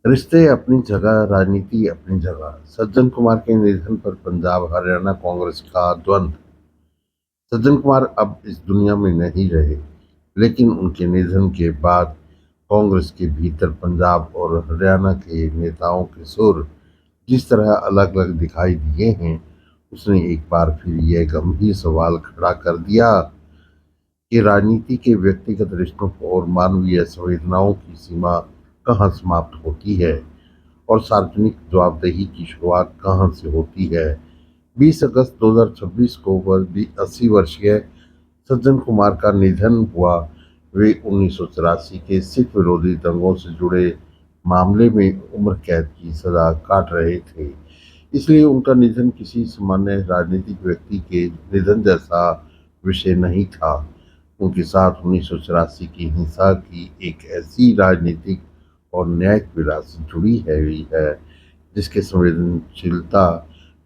रिश्ते अपनी जगह, राजनीति अपनी जगह। सज्जन कुमार के निधन पर पंजाब हरियाणा कांग्रेस का द्वंद्व। सज्जन कुमार अब इस दुनिया में नहीं रहे, लेकिन उनके निधन के बाद कांग्रेस के भीतर पंजाब और हरियाणा के नेताओं के सुर जिस तरह अलग अलग दिखाई दिए हैं, उसने एक बार फिर यह गंभीर सवाल खड़ा कर दिया कि राजनीति के व्यक्तिगत रिश्तों और मानवीय संवेदनाओं की सीमा कहाँ समाप्त होती है और सार्वजनिक जवाबदेही की शुरुआत कहाँ से होती है। 20 अगस्त 2026 को वह 80 वर्षीय सज्जन कुमार का निधन हुआ। वे 1984 के सिख विरोधी दंगों से जुड़े मामले में उम्र कैद की सजा काट रहे थे। इसलिए उनका निधन किसी सामान्य राजनीतिक व्यक्ति के निधन जैसा विषय नहीं था। उनके साथ 1984 की हिंसा की एक ऐसी राजनीतिक और न्यायिक विरासत जुड़ी हुई है जिसकी संवेदनशीलता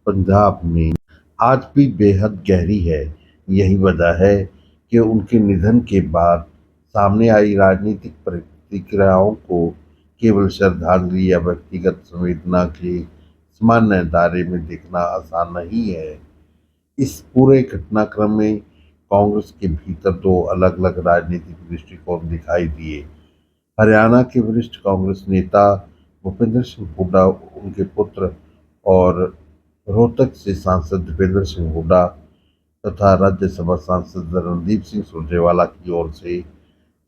पंजाब में आज भी बेहद गहरी है। यही वजह है कि उनके निधन के बाद सामने आई राजनीतिक प्रतिक्रियाओं को केवल श्रद्धांजलि या व्यक्तिगत संवेदना के सामान्य दायरे में देखना आसान नहीं है। इस पूरे घटनाक्रम में कांग्रेस के भीतर दो अलग अलग राजनीतिक दृष्टिकोण दिखाई दिए। हरियाणा के वरिष्ठ कांग्रेस नेता भूपेंद्र सिंह हुड्डा, उनके पुत्र और रोहतक से सांसद दीपेंद्र सिंह हुड्डा तथा राज्यसभा सांसद रणदीप सिंह सुरजेवाला की ओर से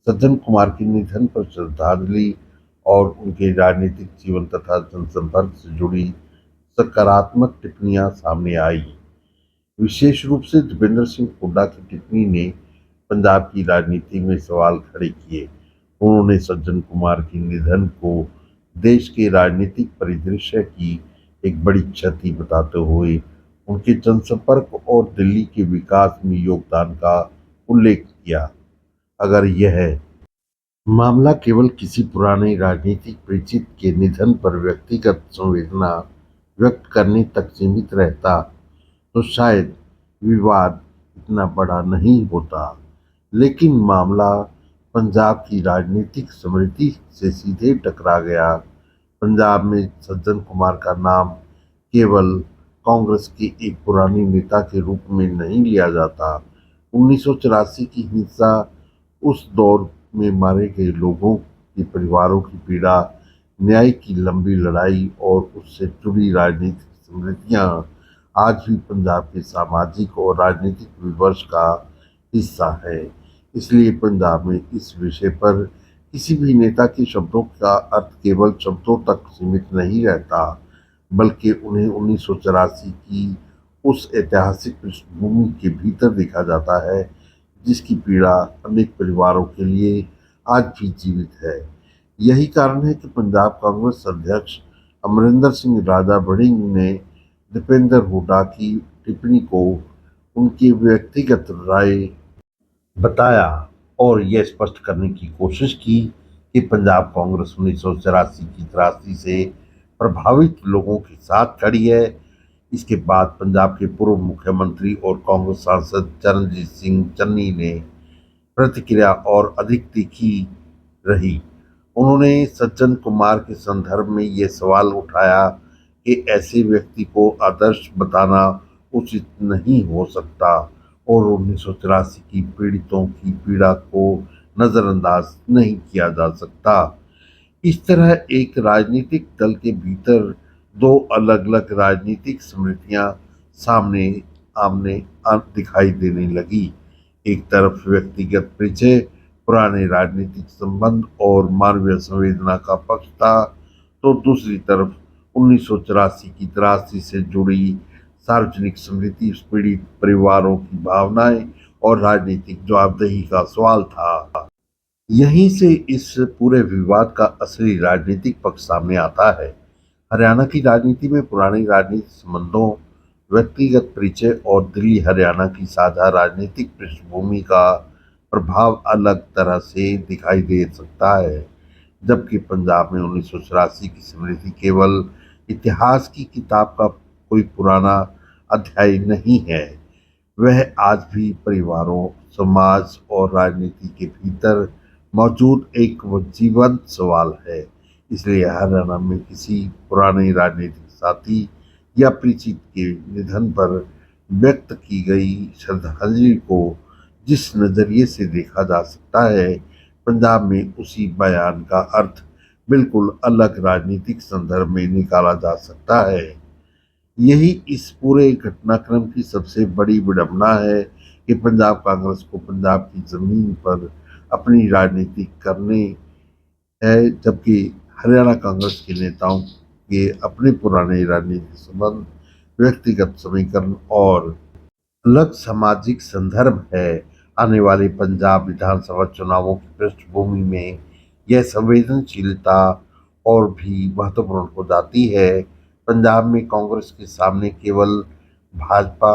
सज्जन कुमार के निधन पर श्रद्धांजलि और उनके राजनीतिक जीवन तथा जनसंपर्क से जुड़ी सकारात्मक टिप्पणियां सामने आई। विशेष रूप से दीपेंद्र सिंह हुड्डा की टिप्पणी ने पंजाब की राजनीति में सवाल खड़े किए। उन्होंने सज्जन कुमार के निधन को देश के राजनीतिक परिदृश्य की एक बड़ी क्षति बताते हुए उनके जनसंपर्क और दिल्ली के विकास में योगदान का उल्लेख किया। अगर यह मामला केवल किसी पुराने राजनीतिक परिचित के निधन पर व्यक्तिगत संवेदना व्यक्त करने तक सीमित रहता तो शायद विवाद इतना बड़ा नहीं होता। लेकिन मामला पंजाब की राजनीतिक समृद्धि से सीधे टकरा गया। पंजाब में सज्जन कुमार का नाम केवल कांग्रेस के एक पुराने नेता के रूप में नहीं लिया जाता। 1984 की हिंसा, उस दौर में मारे गए लोगों के परिवारों की पीड़ा, न्याय की लंबी लड़ाई और उससे जुड़ी राजनीतिक स्मृतियां आज भी पंजाब के सामाजिक और राजनीतिक विमर्श का हिस्सा है। इसलिए पंजाब में इस विषय पर किसी भी नेता के शब्दों का अर्थ केवल शब्दों तक सीमित नहीं रहता, बल्कि उन्हें 1984 की उस ऐतिहासिक पृष्ठभूमि के भीतर देखा जाता है जिसकी पीड़ा अनेक परिवारों के लिए आज भी जीवित है। यही कारण है कि पंजाब कांग्रेस अध्यक्ष अमरिंदर सिंह राजा वड़िंग ने दीपेंद्र हुड्डा की टिप्पणी को उनकी व्यक्तिगत राय बताया और यह स्पष्ट करने की कोशिश की कि पंजाब कांग्रेस 1984 की त्रासदी से प्रभावित लोगों के साथ खड़ी है। इसके बाद पंजाब के पूर्व मुख्यमंत्री और कांग्रेस सांसद चरणजीत सिंह चन्नी ने प्रतिक्रिया और अधिक तीखी रही। उन्होंने सज्जन कुमार के संदर्भ में ये सवाल उठाया कि ऐसे व्यक्ति को आदर्श बताना उचित नहीं हो सकता और 1984 की पीड़ितों की पीड़ा को नजरअंदाज नहीं किया जा सकता। इस तरह एक राजनीतिक दल के भीतर दो अलग अलग राजनीतिक स्मृतियां सामने आमने दिखाई देने लगी। एक तरफ व्यक्तिगत परिचय, पुराने राजनीतिक संबंध और मानवीय संवेदना का पक्ष था, तो दूसरी तरफ 1984 की त्रासदी से जुड़ी सार्वजनिक स्मृति, पीड़ित परिवारों की भावनाएं और राजनीतिक जवाबदेही का सवाल था। यहीं से इस पूरे विवाद का असली राजनीतिक पक्ष सामने आता है। हरियाणा की राजनीति में पुराने राजनीतिक संबंधों, व्यक्तिगत परिचय और दिल्ली हरियाणा की साझा राजनीतिक पृष्ठभूमि का प्रभाव अलग तरह से दिखाई दे सकता है। जबकि पंजाब में 1984 की स्मृति केवल इतिहास की किताब का कोई पुराना अध्याय नहीं है, वह आज भी परिवारों, समाज और राजनीति के भीतर मौजूद एक जीवंत सवाल है। इसलिए हरियाणा में किसी पुराने राजनीतिक साथी या परिचित के निधन पर व्यक्त की गई श्रद्धांजलि को जिस नजरिए से देखा जा सकता है, पंजाब में उसी बयान का अर्थ बिल्कुल अलग राजनीतिक संदर्भ में निकाला जा सकता है। यही इस पूरे घटनाक्रम की सबसे बड़ी विडंबना है कि पंजाब कांग्रेस को पंजाब की जमीन पर अपनी राजनीति करने है, जबकि हरियाणा कांग्रेस के नेताओं के अपने पुराने राजनीतिक संबंध, व्यक्तिगत समीकरण और अलग सामाजिक संदर्भ है। आने वाले पंजाब विधानसभा चुनावों की पृष्ठभूमि में यह संवेदनशीलता और भी महत्वपूर्ण हो जाती है। पंजाब में कांग्रेस के सामने केवल भाजपा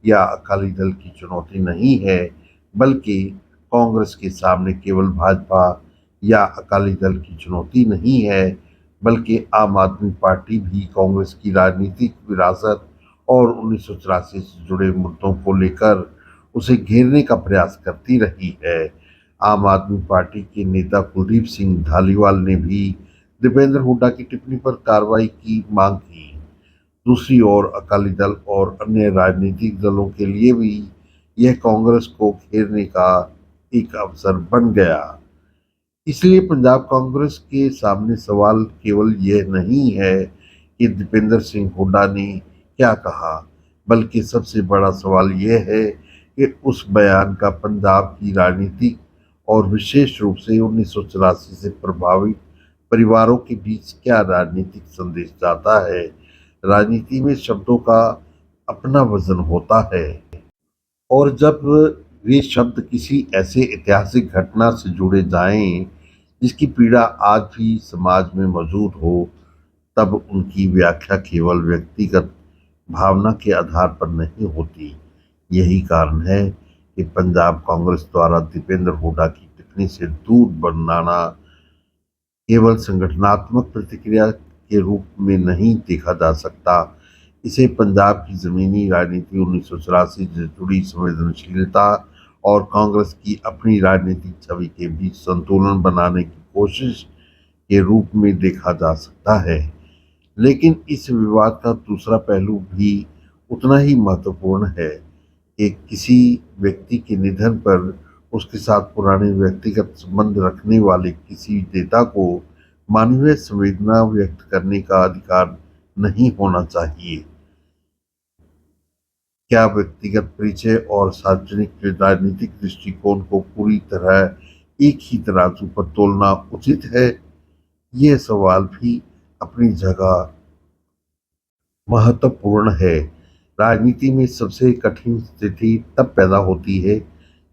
या अकाली दल की चुनौती नहीं है, बल्कि कांग्रेस के सामने केवल भाजपा या अकाली दल की चुनौती नहीं है, बल्कि आम आदमी पार्टी भी कांग्रेस की राजनीतिक विरासत और 1984 से जुड़े मुद्दों को लेकर उसे घेरने का प्रयास करती रही है। आम आदमी पार्टी के नेता कुलदीप सिंह धालीवाल ने भी दीपेंद्र हुड्डा की टिप्पणी पर कार्रवाई की मांग की। दूसरी ओर अकाली दल और अन्य राजनीतिक दलों के लिए भी यह कांग्रेस को घेरने का एक अवसर बन गया। इसलिए पंजाब कांग्रेस के सामने सवाल केवल यह नहीं है कि दीपेंद्र सिंह हुड्डा ने क्या कहा, बल्कि सबसे बड़ा सवाल यह है कि उस बयान का पंजाब की राजनीति और विशेष रूप से 1984 से प्रभावित परिवारों के बीच क्या राजनीतिक संदेश जाता है। राजनीति में शब्दों का अपना वजन होता है, और जब वे शब्द किसी ऐसे ऐतिहासिक घटना से जुड़े जाएं जिसकी पीड़ा आज भी समाज में मौजूद हो, तब उनकी व्याख्या केवल व्यक्तिगत भावना के आधार पर नहीं होती। यही कारण है कि पंजाब कांग्रेस द्वारा दीपेंद्र हुड्डा की टिप्पणी से दूर बनाना केवल संगठनात्मक प्रतिक्रिया के रूप में नहीं देखा जा सकता। इसे पंजाब की जमीनी राजनीति, 1984 से जुड़ी संवेदनशीलता और कांग्रेस की अपनी राजनीतिक छवि के बीच संतुलन बनाने की कोशिश के रूप में देखा जा सकता है। लेकिन इस विवाद का दूसरा पहलू भी उतना ही महत्वपूर्ण है कि किसी व्यक्ति के निधन पर उसके साथ पुराने व्यक्तिगत संबंध रखने वाले किसी नेता को मानवीय संवेदना व्यक्त करने का अधिकार नहीं होना चाहिए। क्या व्यक्तिगत परिचय और सार्वजनिक राजनीतिक दृष्टिकोण को पूरी तरह एक ही तराजू पर तोलना उचित है? यह सवाल भी अपनी जगह महत्वपूर्ण है। राजनीति में सबसे कठिन स्थिति तब पैदा होती है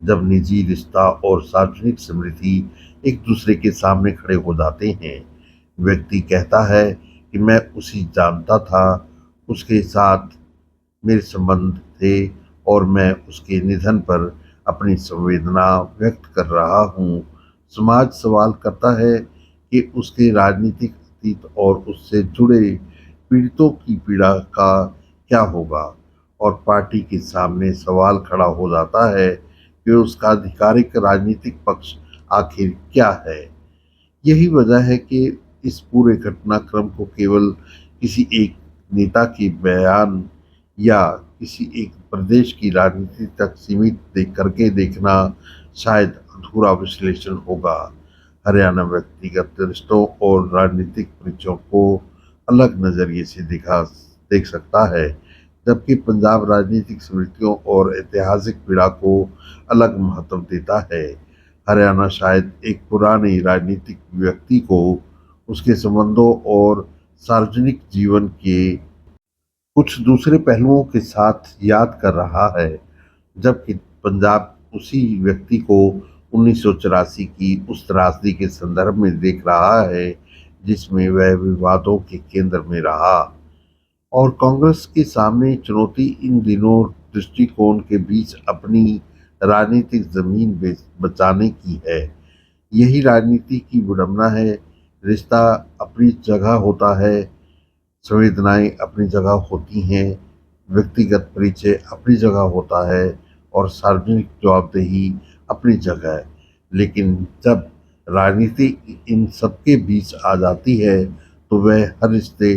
जब निजी रिश्ता और सार्वजनिक स्मृति एक दूसरे के सामने खड़े हो जाते हैं। व्यक्ति कहता है कि मैं उसे जानता था, उसके साथ मेरे संबंध थे और मैं उसके निधन पर अपनी संवेदना व्यक्त कर रहा हूँ। समाज सवाल करता है कि उसके राजनीतिक अतीत और उससे जुड़े पीड़ितों की पीड़ा का क्या होगा, और पार्टी के सामने सवाल खड़ा हो जाता है कि उसका आधिकारिक राजनीतिक पक्ष आखिर क्या है। यही वजह है कि इस पूरे घटनाक्रम को केवल किसी एक नेता के बयान या किसी एक प्रदेश की राजनीति तक सीमित करके देखना शायद अधूरा विश्लेषण होगा। हरियाणा व्यक्तिगत रिश्तों और राजनीतिक परिचयों को अलग नजरिए से देख सकता है, जबकि पंजाब राजनीतिक स्मृतियों और ऐतिहासिक पीड़ा को अलग महत्व देता है। हरियाणा शायद एक पुराने राजनीतिक व्यक्ति को उसके संबंधों और सार्वजनिक जीवन के कुछ दूसरे पहलुओं के साथ याद कर रहा है, जबकि पंजाब उसी व्यक्ति को 1984 की उस त्रासदी के संदर्भ में देख रहा है जिसमें वह विवादों के केंद्र में रहा। और कांग्रेस के सामने चुनौती इन दिनों दृष्टिकोण के बीच अपनी राजनीतिक जमीन बचाने की है। यही राजनीति की विडंबना है। रिश्ता अपनी जगह होता है, संवेदनाएं अपनी जगह होती हैं, व्यक्तिगत परिचय अपनी जगह होता है और सार्वजनिक जवाबदेही अपनी जगह है। लेकिन जब राजनीति इन सबके बीच आ जाती है तो वह हर रिश्ते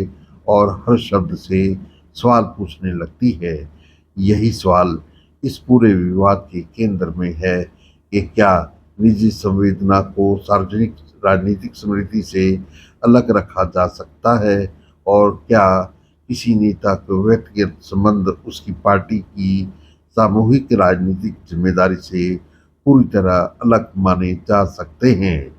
और हर शब्द से सवाल पूछने लगती है। यही सवाल इस पूरे विवाद के केंद्र में है कि क्या निजी संवेदना को सार्वजनिक राजनीतिक स्मृति से अलग रखा जा सकता है, और क्या किसी नेता को व्यक्तिगत संबंध उसकी पार्टी की सामूहिक राजनीतिक जिम्मेदारी से पूरी तरह अलग माने जा सकते हैं।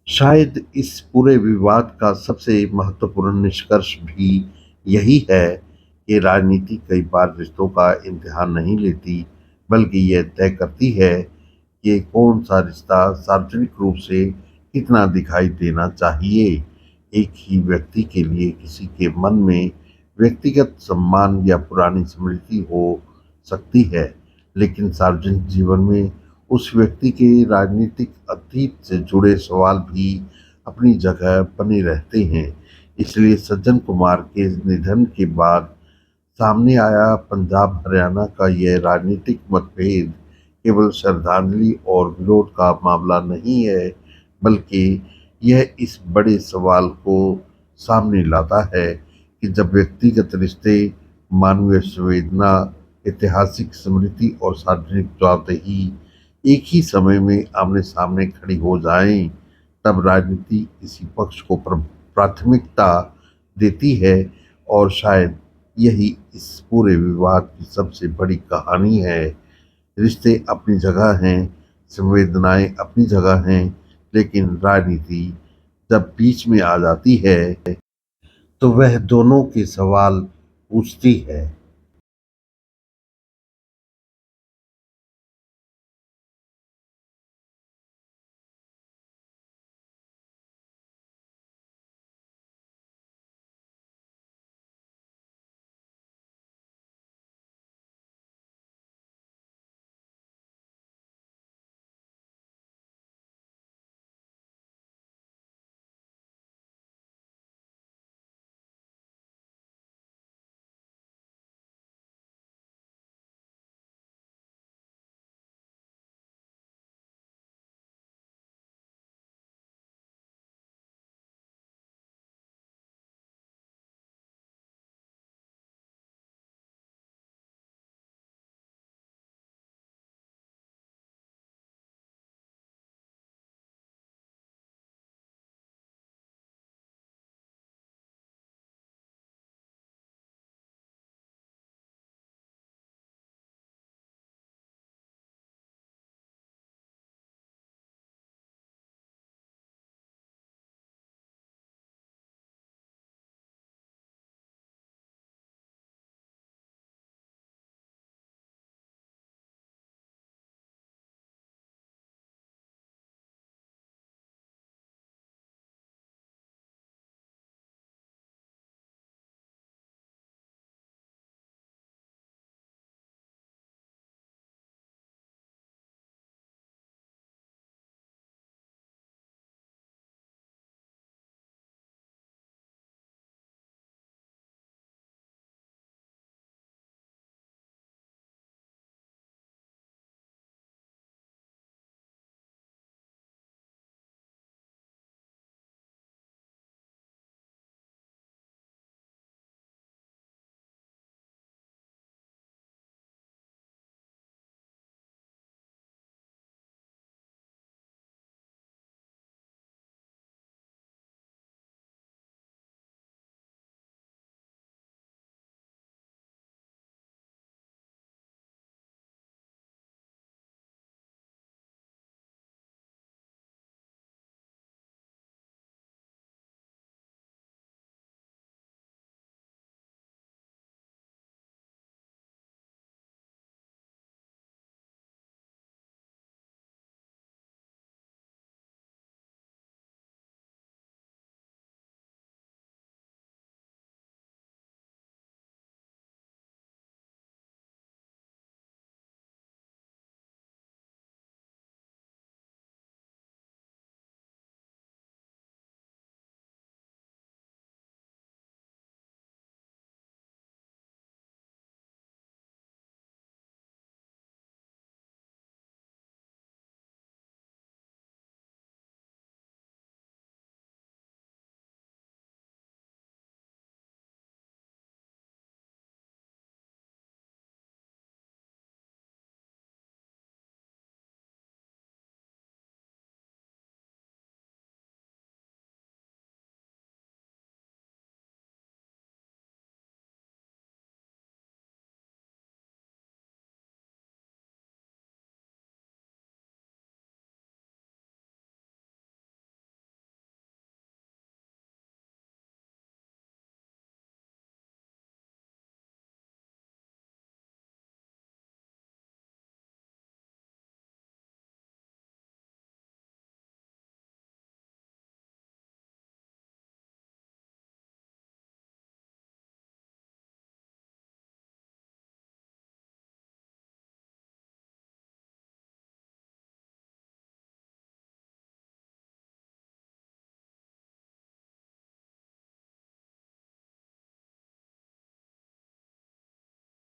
शायद इस पूरे विवाद का सबसे महत्वपूर्ण निष्कर्ष भी यही है कि राजनीति कई बार रिश्तों का इम्तिहान नहीं लेती, बल्कि यह तय करती है कि कौन सा रिश्ता सार्वजनिक रूप से कितना दिखाई देना चाहिए। एक ही व्यक्ति के लिए किसी के मन में व्यक्तिगत सम्मान या पुरानी स्मृति हो सकती है, लेकिन सार्वजनिक जीवन में उस व्यक्ति के राजनीतिक अतीत से जुड़े सवाल भी अपनी जगह बने रहते हैं। इसलिए सज्जन कुमार के निधन के बाद सामने आया पंजाब हरियाणा का यह राजनीतिक मतभेद केवल श्रद्धांजलि और विरोध का मामला नहीं है, बल्कि यह इस बड़े सवाल को सामने लाता है कि जब व्यक्तिगत रिश्ते, मानवीय संवेदना, ऐतिहासिक स्मृति और सार्वजनिक जवाबदेही एक ही समय में आमने सामने खड़ी हो जाएं, तब राजनीति किसी पक्ष को प्राथमिकता देती है। और शायद यही इस पूरे विवाद की सबसे बड़ी कहानी है। रिश्ते अपनी जगह हैं, संवेदनाएं अपनी जगह हैं, लेकिन राजनीति जब बीच में आ जाती है तो वह दोनों के सवाल पूछती है।